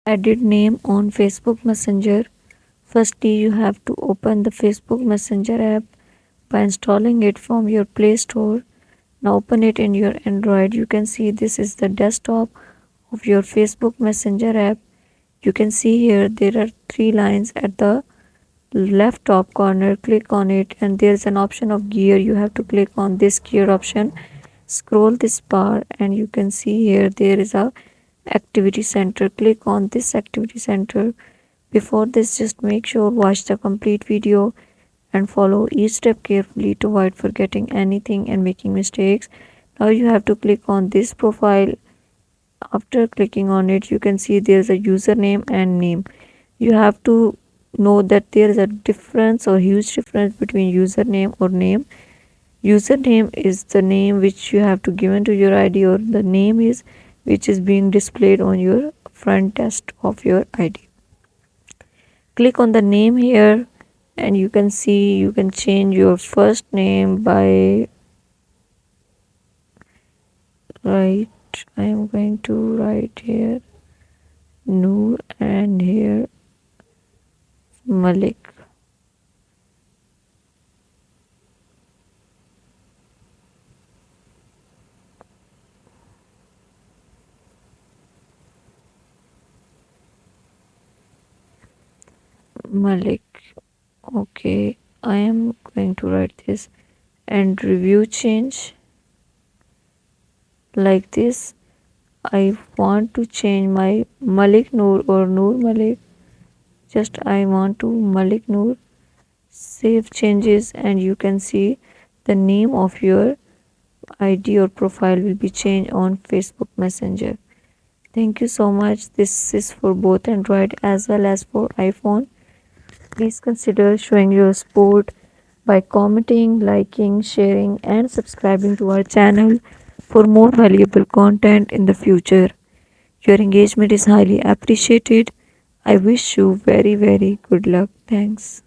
Edit name on Facebook Messenger. Firstly, you have to open the Facebook Messenger app by installing it from your Play Store. Now open it in your Android. You can see this is the desktop of your Facebook Messenger app. You can see here there are three lines at the left top corner. Click on it and there is an option of gear. You have to click on this gear option. Scroll this bar and you can see here there is a activity center. Click on this activity center. Before this, just make sure watch the complete video and follow each step carefully to avoid forgetting anything and making mistakes. Now you have to click on this profile. After clicking on it, you can see there's a username and name. You have to know that there is a difference or huge difference between username or name. Username is the name which you have to given to your ID, or the name is which is being displayed on your front test of your ID. Click on the name here and you can see you can change your first name by right. I am going to write here Noor and here Malik. Malik. Okay, I am going to write this and review change like this. I want to change my Malik Noor or Noor Malik. Just I want to Malik Noor. Save changes and you can see the name of your ID or profile will be changed on Facebook Messenger. Thank you so much. This is for both Android as well as for iPhone. Please consider showing your support by commenting, liking, sharing, and subscribing to our channel for more valuable content in the future. Your engagement is highly appreciated. I wish you very, very good luck. Thanks.